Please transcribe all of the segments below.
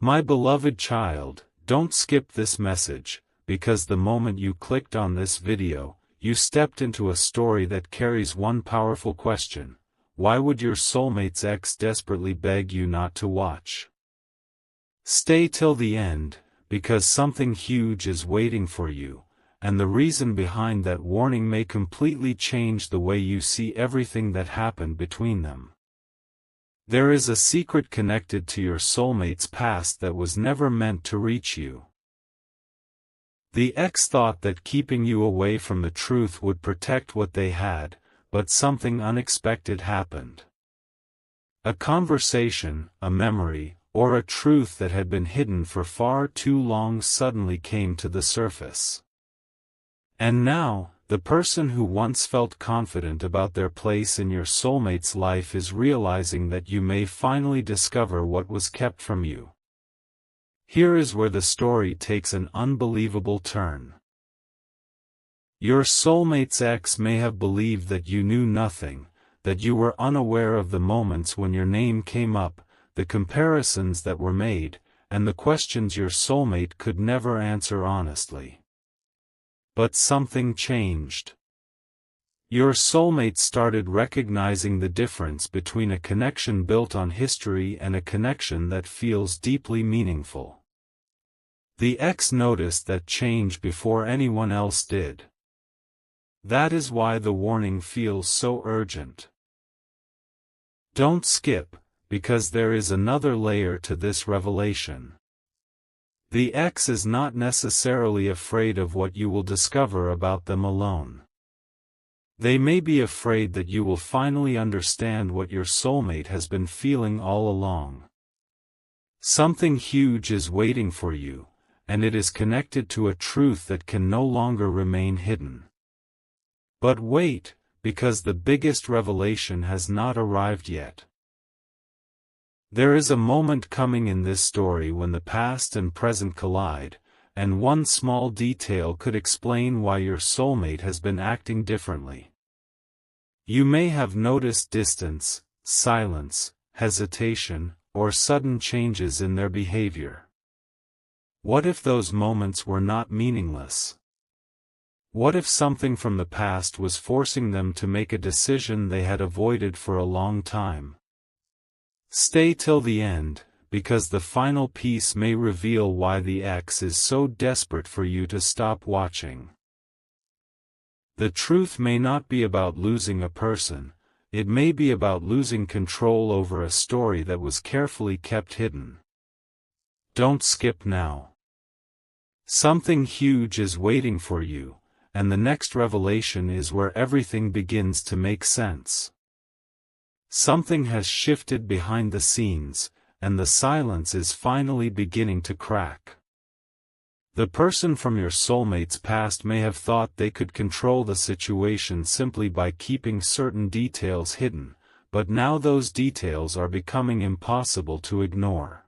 My beloved child, don't skip this message, because the moment you clicked on this video, you stepped into a story that carries one powerful question: why would your soulmate's ex desperately beg you not to watch? Stay till the end, because something huge is waiting for you, and the reason behind that warning may completely change the way you see everything that happened between them. There is a secret connected to your soulmate's past that was never meant to reach you. The ex thought that keeping you away from the truth would protect what they had, but something unexpected happened. A conversation, a memory, or a truth that had been hidden for far too long suddenly came to the surface. And now, the person who once felt confident about their place in your soulmate's life is realizing that you may finally discover what was kept from you. Here is where the story takes an unbelievable turn. Your soulmate's ex may have believed that you knew nothing, that you were unaware of the moments when your name came up, the comparisons that were made, and the questions your soulmate could never answer honestly. But something changed. Your soulmate started recognizing the difference between a connection built on history and a connection that feels deeply meaningful. The ex noticed that change before anyone else did. That is why the warning feels so urgent. Don't skip, because there is another layer to this revelation. The ex is not necessarily afraid of what you will discover about them alone. They may be afraid that you will finally understand what your soulmate has been feeling all along. Something huge is waiting for you, and it is connected to a truth that can no longer remain hidden. But wait, because the biggest revelation has not arrived yet. There is a moment coming in this story when the past and present collide, and one small detail could explain why your soulmate has been acting differently. You may have noticed distance, silence, hesitation, or sudden changes in their behavior. What if those moments were not meaningless? What if something from the past was forcing them to make a decision they had avoided for a long time? Stay till the end, because the final piece may reveal why the ex is so desperate for you to stop watching. The truth may not be about losing a person, it may be about losing control over a story that was carefully kept hidden. Don't skip now. Something huge is waiting for you, and the next revelation is where everything begins to make sense. Something has shifted behind the scenes, and the silence is finally beginning to crack. The person from your soulmate's past may have thought they could control the situation simply by keeping certain details hidden, but now those details are becoming impossible to ignore.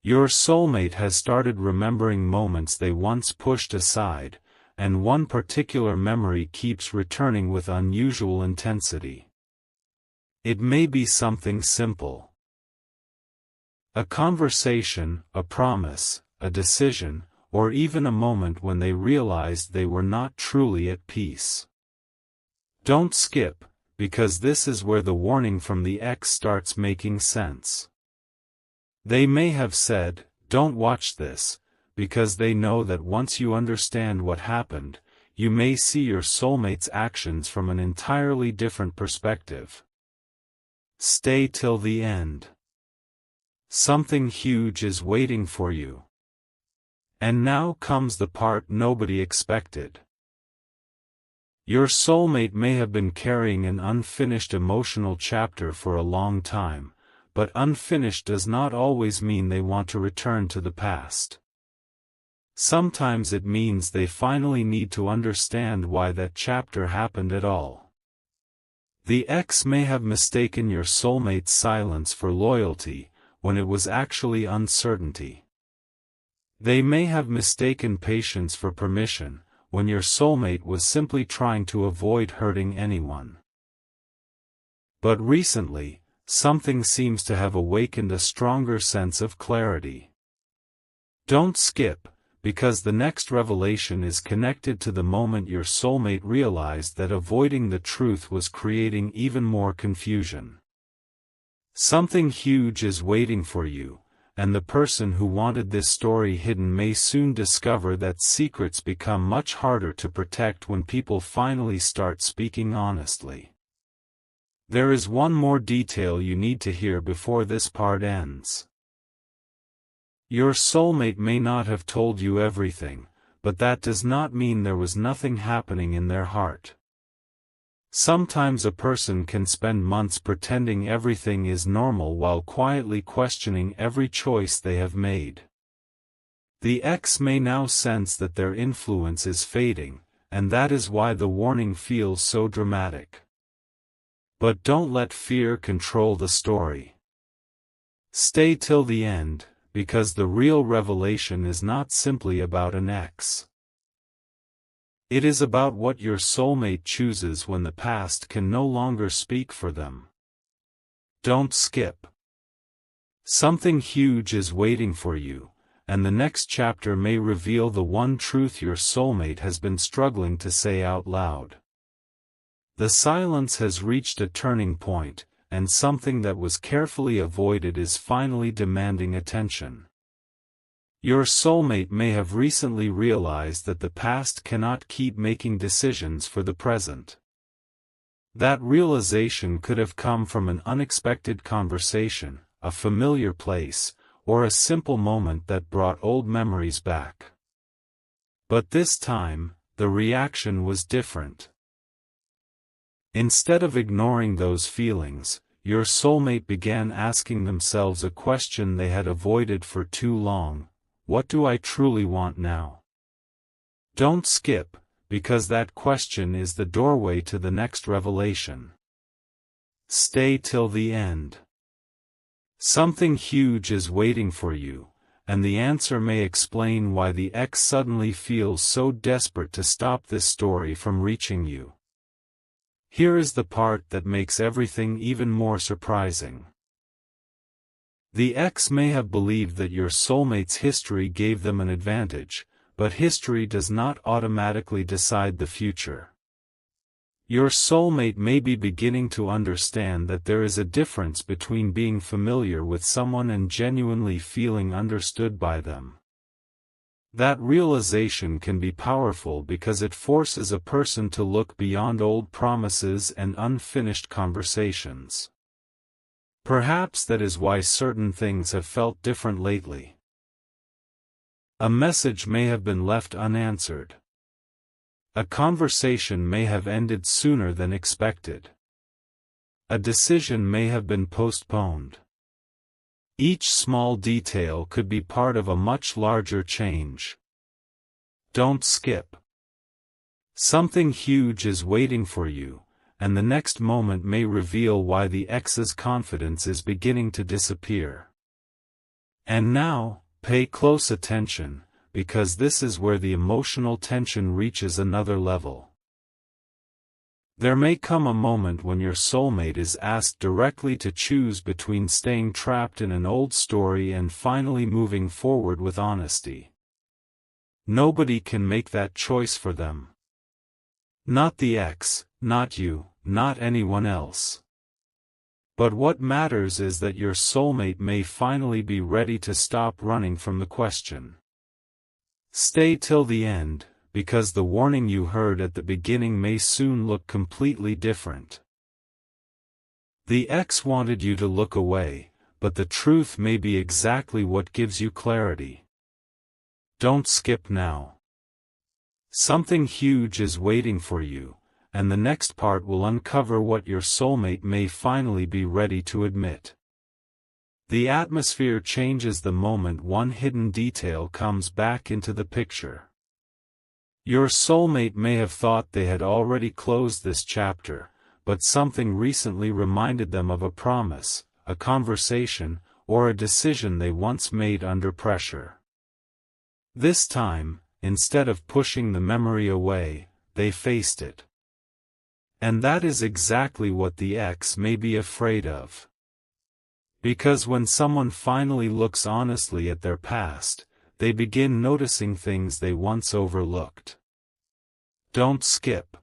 Your soulmate has started remembering moments they once pushed aside, and one particular memory keeps returning with unusual intensity. It may be something simple. A conversation, a promise, a decision, or even a moment when they realized they were not truly at peace. Don't skip, because this is where the warning from the ex starts making sense. They may have said, "Don't watch this," because they know that once you understand what happened, you may see your soulmate's actions from an entirely different perspective. Stay till the end. Something huge is waiting for you. And now comes the part nobody expected. Your soulmate may have been carrying an unfinished emotional chapter for a long time, but unfinished does not always mean they want to return to the past. Sometimes it means they finally need to understand why that chapter happened at all. The ex may have mistaken your soulmate's silence for loyalty, when it was actually uncertainty. They may have mistaken patience for permission, when your soulmate was simply trying to avoid hurting anyone. But recently, something seems to have awakened a stronger sense of clarity. Don't skip, because the next revelation is connected to the moment your soulmate realized that avoiding the truth was creating even more confusion. Something huge is waiting for you, and the person who wanted this story hidden may soon discover that secrets become much harder to protect when people finally start speaking honestly. There is one more detail you need to hear before this part ends. Your soulmate may not have told you everything, but that does not mean there was nothing happening in their heart. Sometimes a person can spend months pretending everything is normal while quietly questioning every choice they have made. The ex may now sense that their influence is fading, and that is why the warning feels so dramatic. But don't let fear control the story. Stay till the end, because the real revelation is not simply about an ex. It is about what your soulmate chooses when the past can no longer speak for them. Don't skip. Something huge is waiting for you, and the next chapter may reveal the one truth your soulmate has been struggling to say out loud. The silence has reached a turning point, and something that was carefully avoided is finally demanding attention. Your soulmate may have recently realized that the past cannot keep making decisions for the present. That realization could have come from an unexpected conversation, a familiar place, or a simple moment that brought old memories back. But this time, the reaction was different. Instead of ignoring those feelings, your soulmate began asking themselves a question they had avoided for too long: what do I truly want now? Don't skip, because that question is the doorway to the next revelation. Stay till the end. Something huge is waiting for you, and the answer may explain why the ex suddenly feels so desperate to stop this story from reaching you. Here is the part that makes everything even more surprising. The ex may have believed that your soulmate's history gave them an advantage, but history does not automatically decide the future. Your soulmate may be beginning to understand that there is a difference between being familiar with someone and genuinely feeling understood by them. That realization can be powerful because it forces a person to look beyond old promises and unfinished conversations. Perhaps that is why certain things have felt different lately. A message may have been left unanswered. A conversation may have ended sooner than expected. A decision may have been postponed. Each small detail could be part of a much larger change. Don't skip. Something huge is waiting for you, and the next moment may reveal why the ex's confidence is beginning to disappear. And now, pay close attention, because this is where the emotional tension reaches another level. There may come a moment when your soulmate is asked directly to choose between staying trapped in an old story and finally moving forward with honesty. Nobody can make that choice for them. Not the ex, not you, not anyone else. But what matters is that your soulmate may finally be ready to stop running from the question. Stay till the end, because the warning you heard at the beginning may soon look completely different. The ex wanted you to look away, but the truth may be exactly what gives you clarity. Don't skip now. Something huge is waiting for you, and the next part will uncover what your soulmate may finally be ready to admit. The atmosphere changes the moment one hidden detail comes back into the picture. Your soulmate may have thought they had already closed this chapter, but something recently reminded them of a promise, a conversation, or a decision they once made under pressure. This time, instead of pushing the memory away, they faced it. And that is exactly what the ex may be afraid of. Because when someone finally looks honestly at their past, they begin noticing things they once overlooked. Don't skip.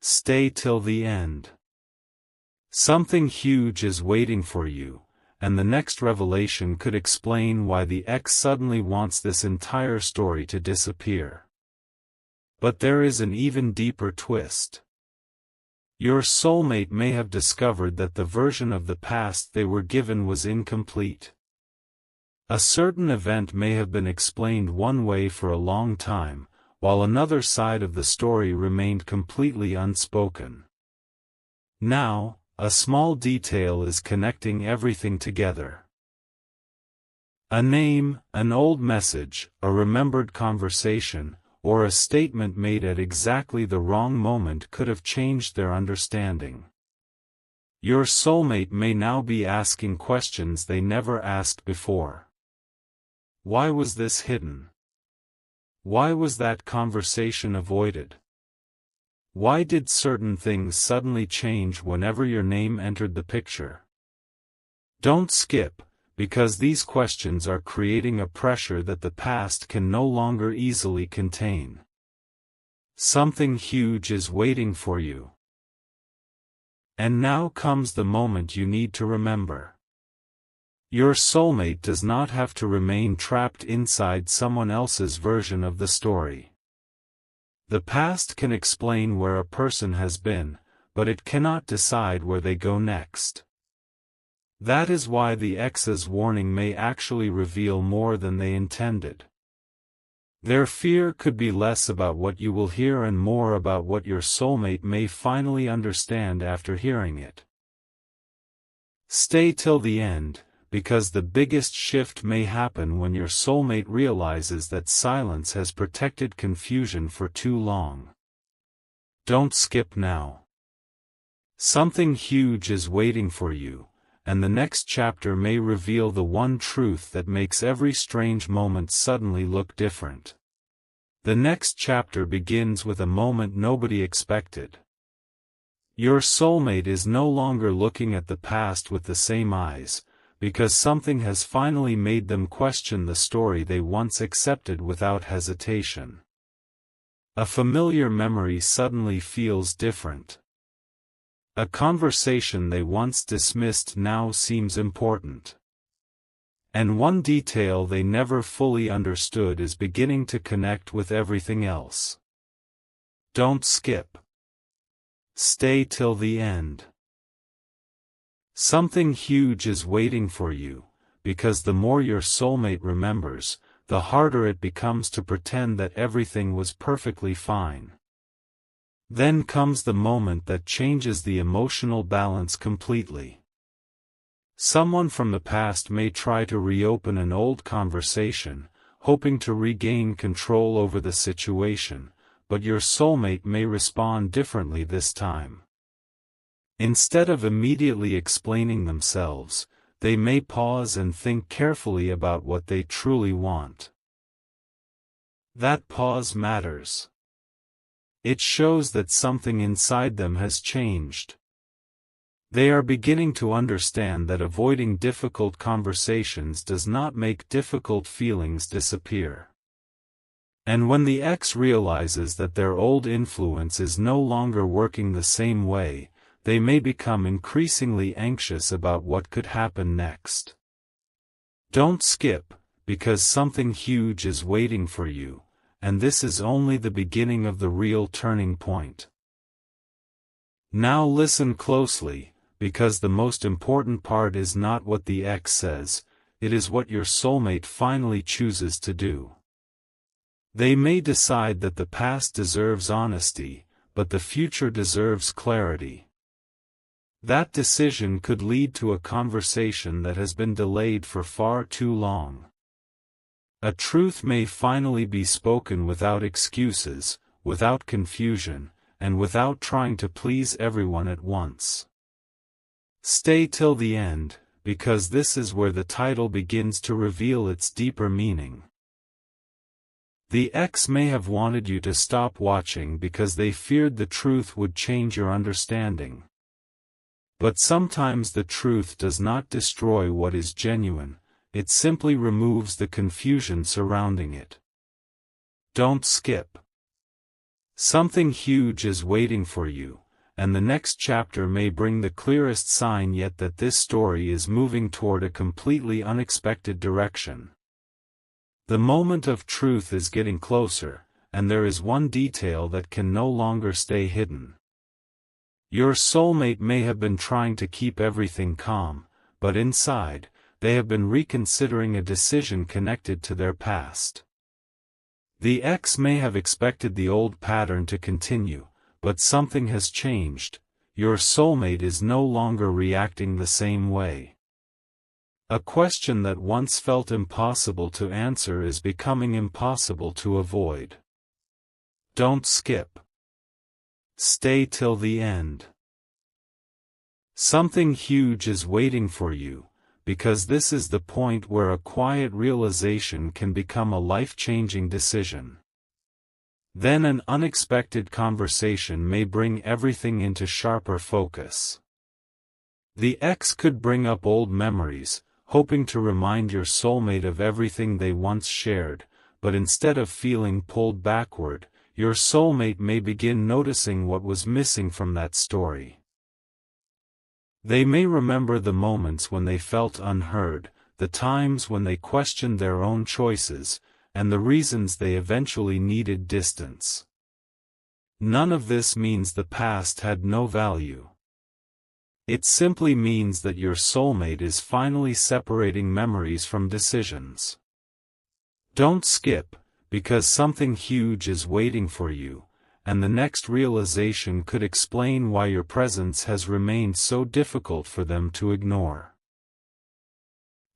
Stay till the end. Something huge is waiting for you, and the next revelation could explain why the ex suddenly wants this entire story to disappear. But there is an even deeper twist. Your soulmate may have discovered that the version of the past they were given was incomplete. A certain event may have been explained one way for a long time, while another side of the story remained completely unspoken. Now, a small detail is connecting everything together. A name, an old message, a remembered conversation, or a statement made at exactly the wrong moment could have changed their understanding. Your soulmate may now be asking questions they never asked before. Why was this hidden? Why was that conversation avoided? Why did certain things suddenly change whenever your name entered the picture? Don't skip, because these questions are creating a pressure that the past can no longer easily contain. Something huge is waiting for you. And now comes the moment you need to remember. Your soulmate does not have to remain trapped inside someone else's version of the story. The past can explain where a person has been, but it cannot decide where they go next. That is why the ex's warning may actually reveal more than they intended. Their fear could be less about what you will hear and more about what your soulmate may finally understand after hearing it. Stay till the end, because the biggest shift may happen when your soulmate realizes that silence has protected confusion for too long. Don't skip now. Something huge is waiting for you, and the next chapter may reveal the one truth that makes every strange moment suddenly look different. The next chapter begins with a moment nobody expected. Your soulmate is no longer looking at the past with the same eyes, because something has finally made them question the story they once accepted without hesitation. A familiar memory suddenly feels different. A conversation they once dismissed now seems important. And one detail they never fully understood is beginning to connect with everything else. Don't skip. Stay till the end. Something huge is waiting for you, because the more your soulmate remembers, the harder it becomes to pretend that everything was perfectly fine. Then comes the moment that changes the emotional balance completely. Someone from the past may try to reopen an old conversation, hoping to regain control over the situation, but your soulmate may respond differently this time. Instead of immediately explaining themselves, they may pause and think carefully about what they truly want. That pause matters. It shows that something inside them has changed. They are beginning to understand that avoiding difficult conversations does not make difficult feelings disappear. And when the ex realizes that their old influence is no longer working the same way, they may become increasingly anxious about what could happen next. Don't skip, because something huge is waiting for you, and this is only the beginning of the real turning point. Now listen closely, because the most important part is not what the ex says, it is what your soulmate finally chooses to do. They may decide that the past deserves honesty, but the future deserves clarity. That decision could lead to a conversation that has been delayed for far too long. A truth may finally be spoken without excuses, without confusion, and without trying to please everyone at once. Stay till the end, because this is where the title begins to reveal its deeper meaning. The ex may have wanted you to stop watching because they feared the truth would change your understanding. But sometimes the truth does not destroy what is genuine, it simply removes the confusion surrounding it. Don't skip. Something huge is waiting for you, and the next chapter may bring the clearest sign yet that this story is moving toward a completely unexpected direction. The moment of truth is getting closer, and there is one detail that can no longer stay hidden. Your soulmate may have been trying to keep everything calm, but inside, they have been reconsidering a decision connected to their past. The ex may have expected the old pattern to continue, but something has changed. Your soulmate is no longer reacting the same way. A question that once felt impossible to answer is becoming impossible to avoid. Don't skip. Stay till the end. Something huge is waiting for you, because this is the point where a quiet realization can become a life-changing decision. Then an unexpected conversation may bring everything into sharper focus. The ex could bring up old memories, hoping to remind your soulmate of everything they once shared, but instead of feeling pulled backward, your soulmate may begin noticing what was missing from that story. They may remember the moments when they felt unheard, the times when they questioned their own choices, and the reasons they eventually needed distance. None of this means the past had no value. It simply means that your soulmate is finally separating memories from decisions. Don't skip, because something huge is waiting for you, and the next realization could explain why your presence has remained so difficult for them to ignore.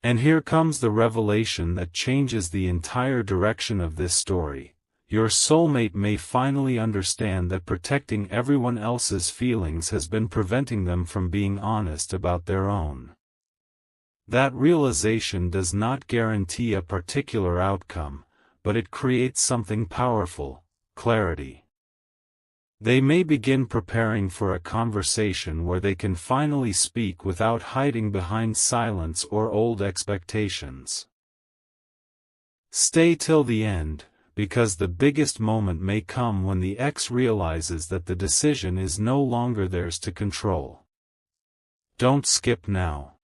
And here comes the revelation that changes the entire direction of this story. Your soulmate may finally understand that protecting everyone else's feelings has been preventing them from being honest about their own. That realization does not guarantee a particular outcome, but it creates something powerful: clarity. They may begin preparing for a conversation where they can finally speak without hiding behind silence or old expectations. Stay till the end, because the biggest moment may come when the ex realizes that the decision is no longer theirs to control. Don't skip now.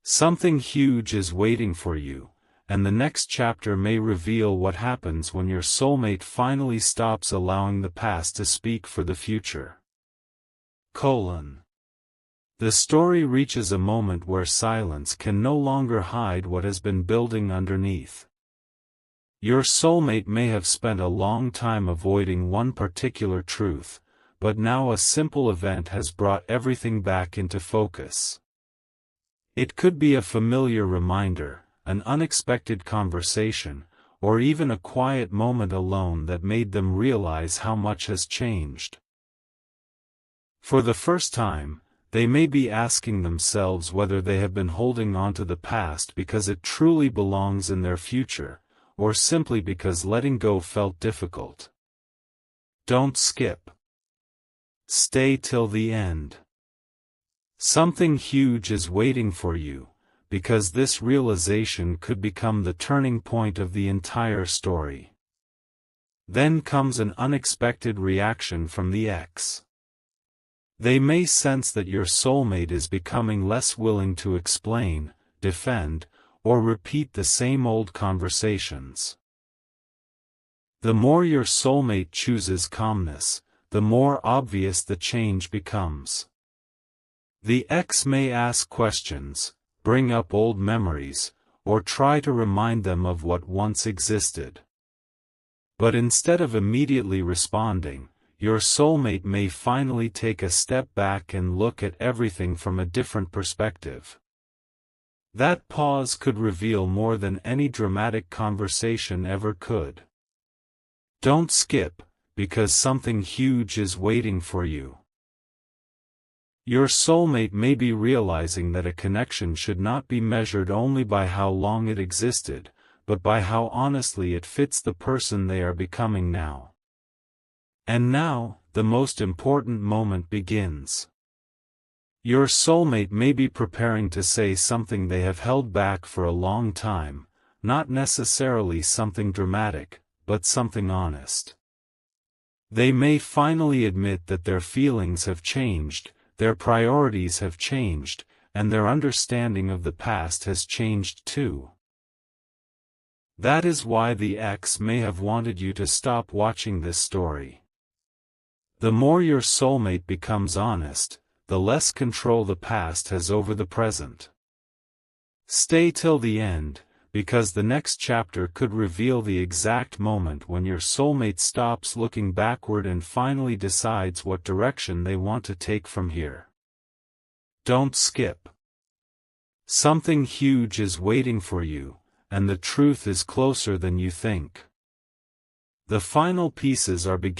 Something huge is waiting for you, and the next chapter may reveal what happens when your soulmate finally stops allowing the past to speak for the future. The story reaches a moment where silence can no longer hide what has been building underneath. Your soulmate may have spent a long time avoiding one particular truth, but now a simple event has brought everything back into focus. It could be a familiar reminder, an unexpected conversation, or even a quiet moment alone that made them realize how much has changed. For the first time, they may be asking themselves whether they have been holding on to the past because it truly belongs in their future, or simply because letting go felt difficult. Don't skip. Stay till the end. Something huge is waiting for you, because this realization could become the turning point of the entire story. Then comes an unexpected reaction from the ex. They may sense that your soulmate is becoming less willing to explain, defend, or repeat the same old conversations. The more your soulmate chooses calmness, the more obvious the change becomes. The ex may ask questions, bring up old memories, or try to remind them of what once existed. But instead of immediately responding, your soulmate may finally take a step back and look at everything from a different perspective. That pause could reveal more than any dramatic conversation ever could. Don't skip, because something huge is waiting for you. Your soulmate may be realizing that a connection should not be measured only by how long it existed, but by how honestly it fits the person they are becoming now. And now, the most important moment begins. Your soulmate may be preparing to say something they have held back for a long time, not necessarily something dramatic, but something honest. They may finally admit that their feelings have changed, their priorities have changed, and their understanding of the past has changed too. That is why the ex may have wanted you to stop watching this story. The more your soulmate becomes honest, the less control the past has over the present. Stay till the end, because the next chapter could reveal the exact moment when your soulmate stops looking backward and finally decides what direction they want to take from here. Don't skip. Something huge is waiting for you, and the truth is closer than you think. The final pieces are beginning.